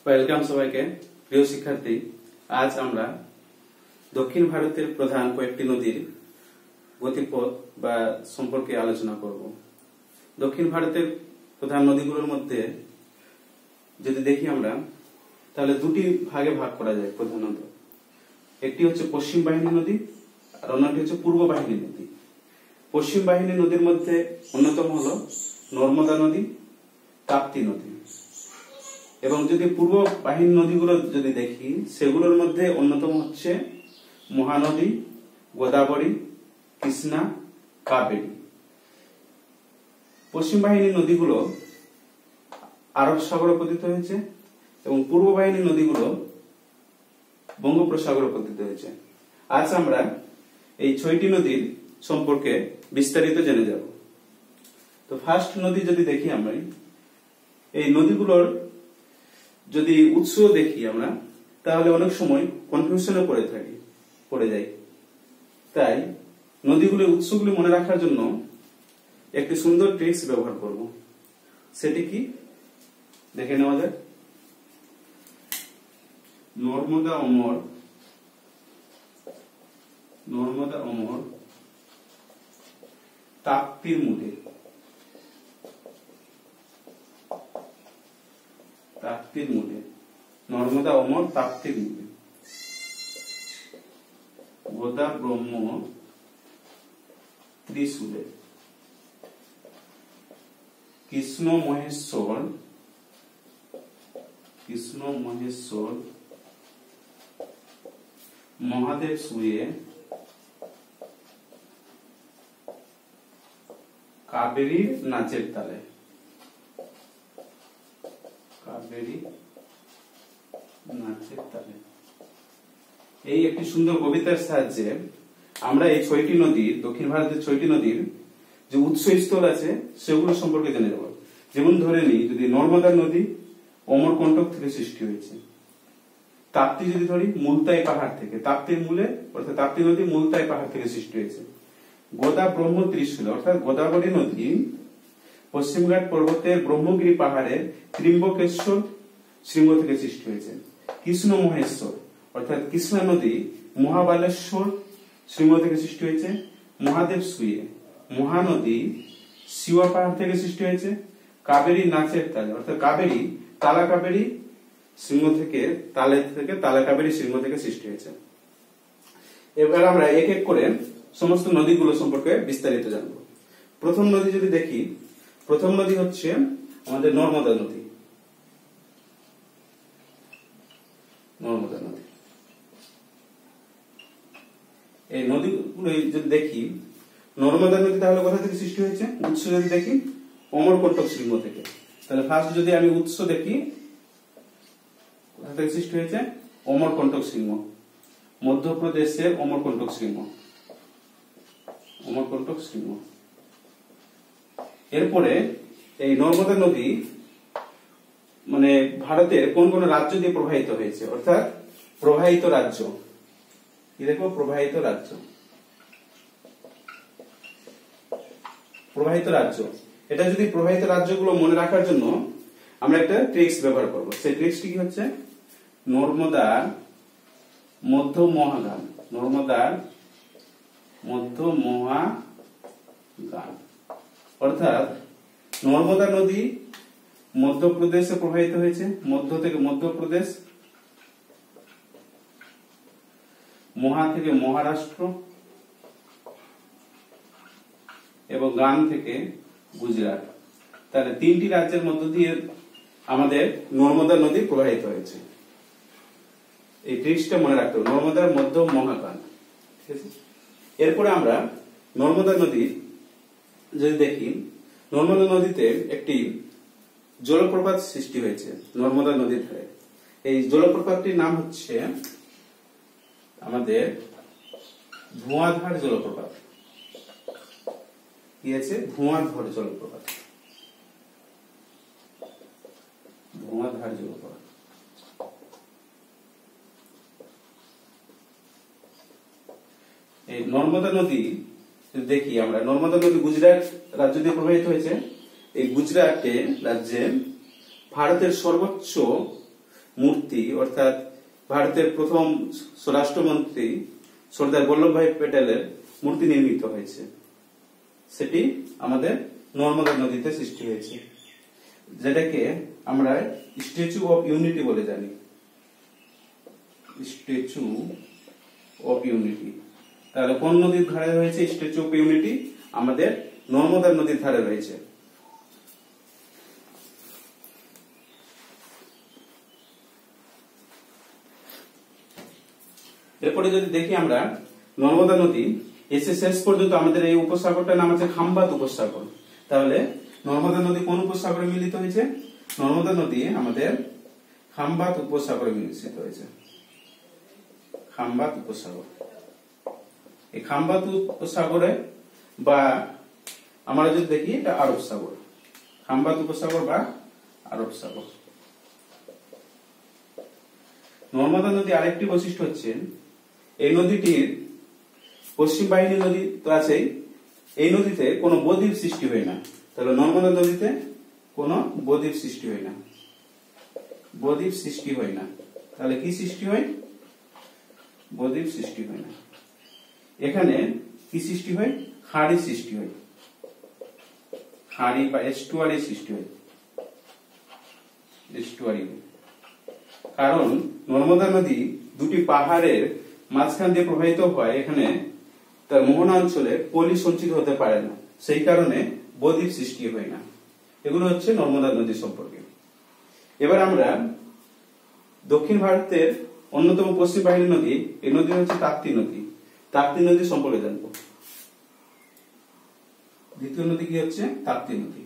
Welcome সবাইকে। প্রিয় শিক্ষার্থী, আজ আমরা দক্ষিণ ভারতের প্রধান কয়েকটি নদীর গতিপথ বা সম্পর্কে আলোচনা করব। দক্ষিণ ভারতের প্রধান নদীগুলোর মধ্যে যদি দেখি আমরা, তাহলে দুটি ভাগে ভাগ করা যায় প্রধানত। একটি হচ্ছে পশ্চিম বাহিনী নদী আর অন্যটি হচ্ছে পূর্ব বাহিনী নদী। পশ্চিম বাহিনী নদীর মধ্যে অন্যতম হলো নর্মদা নদী, তাপ্তি নদী। এবং যদি পূর্ব বাহিনী নদীগুলো যদি দেখি, সেগুলোর মধ্যে অন্যতম হচ্ছে মহানদী, গোদাবরী, কৃষ্ণা, কাবেরী। পশ্চিম বাহিনী নদীগুলো আরব সাগরে পতিত হয়েছে এবং পূর্ব বাহিনী নদীগুলো বঙ্গোপসাগরে পতিত হয়েছে। আজ আমরা এই 6টি নদীর সম্পর্কে বিস্তারিত জেনে যাব। তো ফার্স্ট নদী যদি দেখি আমরা, এই নদীগুলোর যদি উৎস দেখি আমরা, তাহলে অনেক সময় কনফিউশনে পড়ে যাই। তাই নদীগুলোর উৎসগুলি মনে রাখার জন্য একটি সুন্দর ট্রিক্স ব্যবহার করব। সেটি কি দেখে নেওয়া যাক। নর্মদা অমর তাপ্তির মূলে, নর্মদা অমর তাপ্তির মূলে, গোদা ব্রহ্ম ত্রিশূলে, কৃষ্ণ মহেশ্বর মহাদেব শুয়ে, কাবেরীর নাচের তালে। এই একটি সুন্দর কবিতার সাহায্যে আমরা এই 6টি নদীর, দক্ষিণ ভারতের 6টি নদীর যে উৎসস্থল আছে সেগুলো সম্পর্কে জেনে নেব। যেমন ধরে নিই, যদি নর্মদা নদী অমরকণ্টক থেকে সৃষ্টি হয়েছে, তাপ্তি যদি ধরি মুলতাই পাহাড় থেকে, তাপ্তির মূলে অর্থাৎ তাপ্তি নদী মুলতাই পাহাড় থেকে সৃষ্টি হয়েছে। গোদা ব্রহ্ম ত্রিশূল অর্থাৎ গোদাবরী নদী পশ্চিমঘাট পর্বতের ব্রহ্মগিরি পাহাড়ের ত্রিম্বকেশ্বর শৃঙ্গ থেকে সৃষ্টি হয়েছে। কৃষ্ণ মহেশ্বর অর্থাৎ কৃষ্ণা নদী মহাবালেশ্বর শৃঙ্গ থেকে সৃষ্টি হয়েছে। মহাদেব শুয়ে মহানদী শিবা পাহাড় থেকে সৃষ্টি হয়েছে। কাবেরী নাচের তালে অর্থাৎ কাবেরী তালা কাবেরী শৃঙ্গ থেকে, তালা কাবেরী শৃঙ্গ থেকে সৃষ্টি হয়েছে। এবার আমরা এক এক করে সমস্ত নদীগুলো সম্পর্কে বিস্তারিত জানব। প্রথম নদী যদি দেখি, প্রথম নদী হচ্ছে আমাদের নর্মদা নদী। এই নদীগুলো যদি দেখি, নর্মদা নদী তাহলে কোথা থেকে সৃষ্টি হয়েছে? উৎস যদি দেখি অমরকণ্টক শৃঙ্গ থেকে। তাহলে ফার্স্ট যদি আমি উৎস দেখি, কোথা থেকে সৃষ্টি হয়েছে? অমরকণ্টক শৃঙ্গ, মধ্যপ্রদেশের অমরকণ্টক শৃঙ্গ। এরপরে এই নর্মদা নদী মানে ভারতের কোন কোন রাজ্য দিয়ে প্রবাহিত হয়েছে, অর্থাৎ প্রবাহিত রাজ্য। কি দেখো, প্রবাহিত রাজ্য। এটা যদি প্রবাহিত রাজ্যগুলো মনে রাখার জন্য আমরা একটা ট্রিক্স ব্যবহার করব। সেই ট্রিক্সটি কি হচ্ছে? নর্মদার মধ্য মহাগান, অর্থাৎ নর্মদা নদী মধ্যপ্রদেশে প্রবাহিত হয়েছে, মধ্যপ্রদেশ, মহা থেকে মহারাষ্ট্র এবং গান থেকে গুজরাট। তাহলে 3টি রাজ্যের মধ্য দিয়ে আমাদের নর্মদা নদী প্রবাহিত হয়েছে। এই ট্রিক্সটা মনে রাখতে হবে, নর্মদার মধ্য মহাগান। ঠিক আছে। এরপরে আমরা নর্মদা নদী যদি দেখি, নর্মদা নদীতে একটি জলপ্রপাত সৃষ্টি হয়েছে নর্মদা নদীর ধারে। এই জলপ্রপাতটির নাম হচ্ছে আমাদের ধোঁয়াধার জলপ্রপাত। কি আছে? ধোঁয়াধার জলপ্রপাত। এই নর্মদা নদী দেখি আমরা, নর্মদা নদী গুজরাট রাজ্য দিয়ে প্রবাহিত হয়েছে। এই গুজরাটে রাজ্যে ভারতের সর্বোচ্চ মূর্তি অর্থাৎ ভারতের প্রথম স্বরাষ্ট্রমন্ত্রী সর্দার বল্লভভাই প্যাটেলের মূর্তি নির্মিত হয়েছে, সেটি আমাদের নর্মদা নদীতে সৃষ্টি হয়েছে, যেটাকে আমরা স্ট্যাচু অফ ইউনিটি বলে জানি। স্ট্যাচু অফ ইউনিটি, তাহলে কোন নদীর ধারে রয়েছে স্ট্যাচু অফ ইউনিটি? আমাদের নর্মদা নদীর ধারে রয়েছে। এরপরে যদি দেখি আমরা নর্মদা নদী এসে শেষ পর্যন্ত আমাদের এই উপসাগরটার নাম আছে খাম্বাত উপসাগর। তাহলে নর্মদা নদী কোন উপসাগরে মিলিত হয়েছে? নর্মদা নদী আমাদের খাম্বাত উপসাগরে মিলিত হয়েছে। খাম্বাত উপসাগর, এই খাম্বাত উপসাগরে বা আমরা যদি দেখি এটা আরব সাগর, খাম্বাত উপসাগর বা আরব সাগর। নর্মদা নদী আরেকটি বৈশিষ্ট্য হচ্ছে এই নদীটির পশ্চিম বাহিনী নদী তো আছেই, এই নদীতে কোনো বদ্বীপ সৃষ্টি হয় না। তাহলে নর্মদা নদীতে কোনো বদ্বীপ সৃষ্টি হয় না, বদ্বীপ সৃষ্টি হয় না। তাহলে কি সৃষ্টি হয়? বদ্বীপ সৃষ্টি হয় না। এখানে কি সৃষ্টি হয়? খাড়ি সৃষ্টি হয়, খাড়ি বা এস্টুয়ারি সৃষ্টি হয়, এস্টুয়ারি। কারণ নর্মদা নদী দুটি পাহাড়ের মাঝখান দিয়ে প্রবাহিত হয়, এখানে তার মোহনা অঞ্চলে পলি সঞ্চিত হতে পারে না, সেই কারণে বদ্বীপ সৃষ্টি হয় না। এগুলো হচ্ছে নর্মদা নদী সম্পর্কে। এবার আমরা দক্ষিণ ভারতের অন্যতম পশ্চিম বাহিনী নদী, এই নদী হচ্ছে তাপ্তি নদী। তাপ্তি নদী সম্পর্কে জানবো। দ্বিতীয় নদী কি হচ্ছে? তাপ্তি নদী।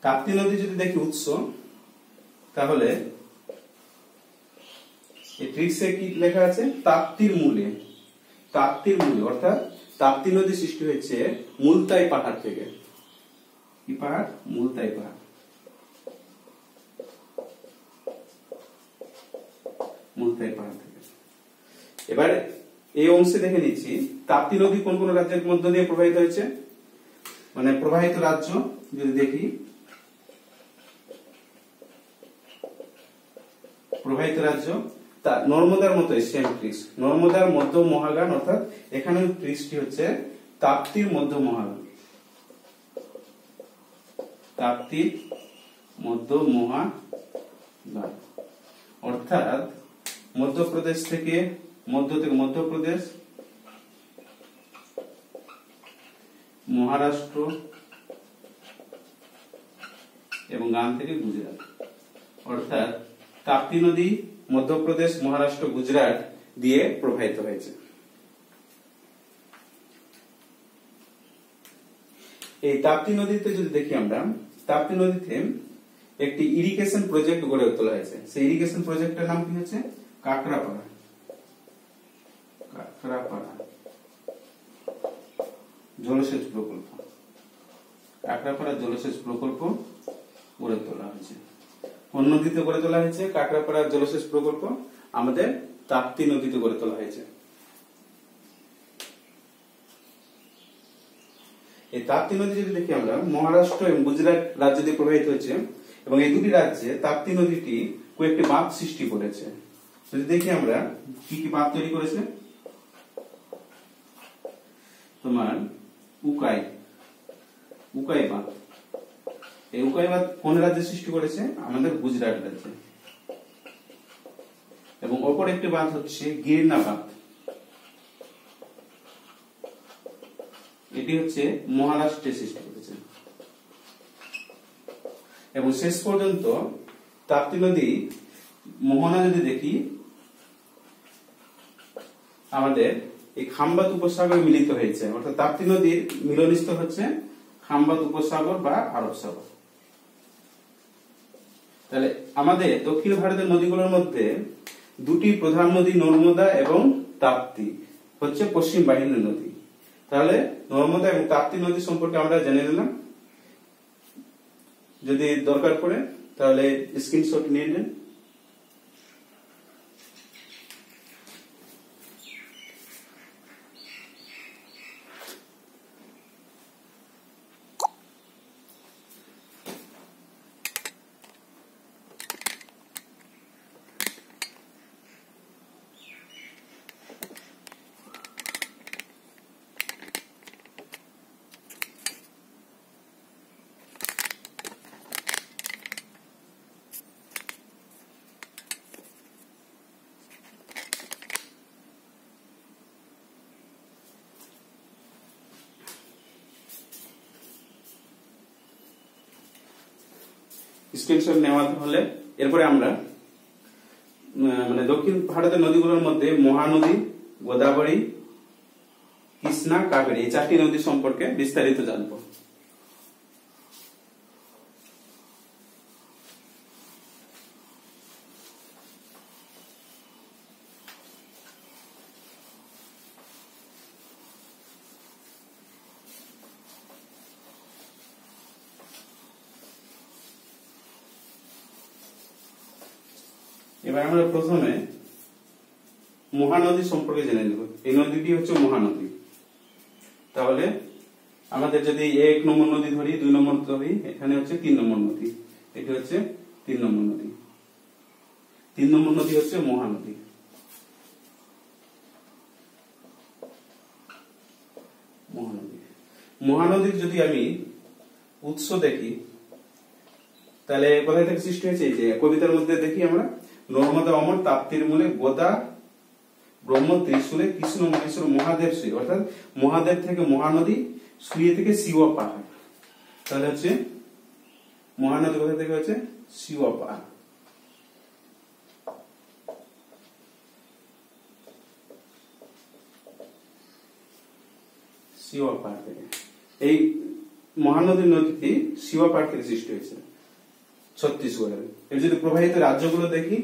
তাপ্তি নদী যদি দেখি উৎস, তাহলে এই ট্রিক্সে কি লেখা আছে? তাপ্তির মূলে। তাপ্তির মূলে অর্থাৎ তাপ্তি নদী সৃষ্টি হয়েছে মুলতাই পাহাড় থেকে। কি পাহাড়? মুলতাই পাহাড়। মুলতাই পাহাড় থেকে। এবার এই অংশে দেখে নিচ্ছি তাপ্তি নদী কোন কোন রাজ্যের মধ্য দিয়ে প্রবাহিত হয়েছে, মানে প্রবাহিত রাজ্য যদি দেখি, প্রবাহিত রাজ্য তা নর্মদার মতো সেম ট্রিক্স, নর্মদার মধ্য মহাগান, অর্থাৎ এখানে ট্রিক্সটি হচ্ছে তাপ্তির মধ্য মহাগান, তাপ্তির মধ্য মহাগান। অর্থাৎ মধ্যপ্রদেশ থেকে মধ্যপ্রদেশ, মহারাষ্ট্র এবং গান থেকে গুজরাট। অর্থাৎ তাপ্তি নদী মধ্যপ্রদেশ, মহারাষ্ট্র, গুজরাট দিয়ে প্রবাহিত হয়েছে। এই তাপ্তি নদীতে যদি দেখি আমরা, তাপ্তি নদীতে একটি ইরিগেশন প্রজেক্ট গড়ে তোলা হয়েছে। সেই ইরিগেশন প্রজেক্টের নাম কি হচ্ছে? কাকরাপাড়া। কাকরাপাড়া জলসেচ প্রকল্প। কাকরাপাড়া জলসেচ প্রকল্প গড়ে তোলা হয়েছে। কোন নদীতে গড়ে তোলা হয়েছে? কাকরাপাড়া জলসেচ প্রকল্প আমাদের তাপ্তি নদীতে গড়ে তোলা হয়েছে। এই তাপ্তি নদী যদি দেখি আমরা, মহারাষ্ট্র এবং গুজরাট রাজ্য দিয়ে প্রবাহিত হয়েছে এবং এই দুটি রাজ্যে তাপ্তি নদীটি কয়েকটি বাঁধ সৃষ্টি করেছে। যদি দেখি আমরা কি কি বাঁধ তৈরি করেছে, তোমার উকাই বাঁধ। এই উকাই বাঁধ কোন রাজ্যে সৃষ্টি করেছে? আমাদের গুজরাট রাজ্যে। এবং অপর একটি বাঁধ হচ্ছে গিরনা বাঁধ, এটি হচ্ছে মহারাষ্ট্রে সৃষ্টি করেছে। এবং শেষ পর্যন্ত তাপ্তি নদী মোহনা যদি দেখি, আমাদের এই খাম্বাত উপসাগরে মিলিত হয়েছে। অর্থাৎ তাপ্তি নদীর মিলনস্থল হচ্ছে খাম্বাত উপসাগর বা আরব সাগর। তাহলে আমাদের দক্ষিণ ভারতের নদীগুলোর মধ্যে দুটি প্রধান নদী নর্মদা এবং তাপ্তি হচ্ছে পশ্চিম বাহিনী নদী। তাহলে নর্মদা এবং তাপ্তি নদী সম্পর্কে আমরা জেনে নিলাম। যদি দরকার পড়ে তাহলে স্ক্রিনশট নিয়ে নেন। স্ক্রিনশট নেওয়া হলে এরপরে আমরা মানে দক্ষিণ ভারতের নদীগুলোর মধ্যে মহানদী, গোদাবরী, কৃষ্ণা, কাবেরী এই 4টি নদী সম্পর্কে বিস্তারিত জানবো। এবার আমরা প্রথমে মহানদী সম্পর্কে জেনে নেব। এই নদীটি হচ্ছে মহানদী। তাহলে আমাদের যদি 1 নম্বর নদী ধরি, 2 নম্বর ধরি, এখানে হচ্ছে 3 নম্বর নদী, এটি হচ্ছে 3 নম্বর নদী। 3 নম্বর নদী হচ্ছে মহানদী। মহানদী মহানদীর যদি আমি উৎস দেখি তাহলে কোথায় থেকে সৃষ্টি হয়েছে? যে কবিতার মধ্যে দেখি আমরা, নর্মদা অমর তাপ্তির মূলে গোদা ব্রহ্ম ত্রিশূলে কৃষ্ণ মহেশ্বর মহাদেব শুয়ে, অর্থাৎ মহাদেব থেকে মহানদী, শুয়ে থেকে শিব পাহাড়। তাহলে হচ্ছে মহানদী কোথা থেকে হচ্ছে? শিব পাহাড়। শিব পাহাড় থেকে এই মহানদী নদীটি শিব পাহাড় থেকে সৃষ্টি হয়েছে ছত্তিশগড়ের। এর যদি প্রবাহিত রাজ্যগুলো দেখি,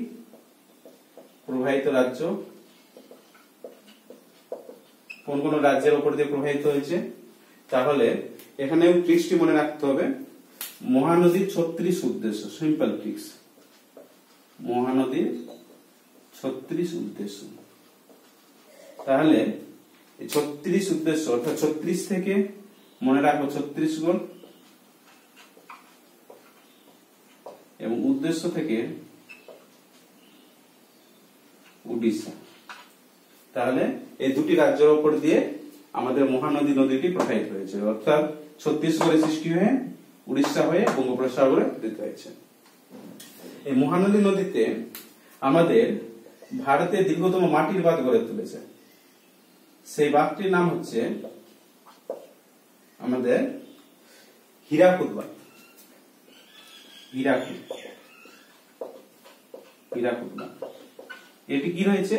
প্রবাহিত রাজ্য কোন কোন রাজ্যের উপর দিয়ে প্রবাহিত হয়েছে, তাহলে এখানে ট্রিক্সটি মনে রাখতে হবে। মহানদীর 36 উদ্দেশ্য, সিম্পল ট্রিক্স। মহানদীর 36 উদ্দেশ্য। তাহলে এই 36 উদ্দেশ্য অর্থাৎ 36 থেকে মনে রাখবো ছত্তিশগড়, এবং উদ্দেশ্য থেকে উড়িষ্যা। তাহলে এই দুটি রাজ্যের উপর দিয়ে আমাদের মহানদী নদীটি প্রবাহিত হয়েছে, অর্থাৎ ছত্তিশগড়ে সৃষ্টি হয়ে উড়িষ্যা হয়ে বঙ্গোপসাগরে পতিত হয়েছে। এই মহানদী নদীতে আমাদের ভারতের দীর্ঘতম মাটির বাঁধ গড়ে তুলেছে। সেই বাঁধটির নাম হচ্ছে আমাদের হীরাকুদ বাঁধ। হীরাকুদ বাঁধ এটি কি রয়েছে?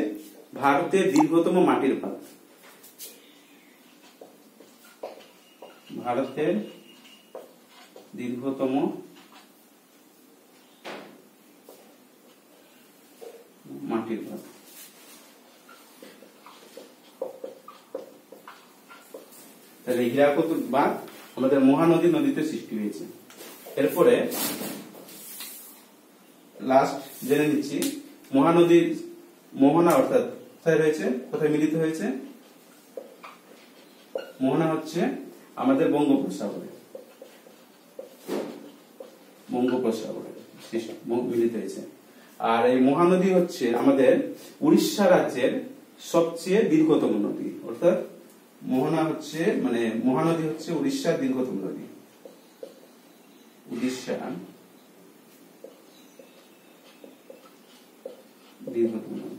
ভারতের দীর্ঘতম মাটির বাঁধ। ভারতের দীর্ঘতম মাটির বাঁধ। তাহলে হীরাকুদ বাঁধ আমাদের মহানদী নদীতে সৃষ্টি হয়েছে। এরপরে লাস্ট জেনে নিচ্ছি মহানদীর মোহনা অর্থাৎ কোথায় রয়েছে, কোথায় মিলিত হয়েছে? মোহনা হচ্ছে আমাদের বঙ্গোপসাগরে। বঙ্গোপসাগরে মিলিত হয়েছে। আর এই মহানদী হচ্ছে আমাদের উড়িষ্যা রাজ্যের সবচেয়ে দীর্ঘতম নদী, অর্থাৎ মোহনা হচ্ছে মানে মহানদী হচ্ছে উড়িষ্যার দীর্ঘতম নদী। উড়িষ্যা দীর্ঘতম নদী।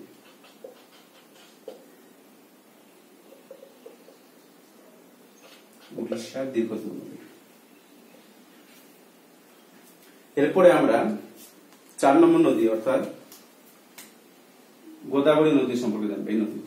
উড়িষ্যার দীর্ঘতম নদী। এরপরে আমরা 4 নম্বর নদী অর্থাৎ গোদাবরী নদী সম্পর্কে জানবো। এই নদী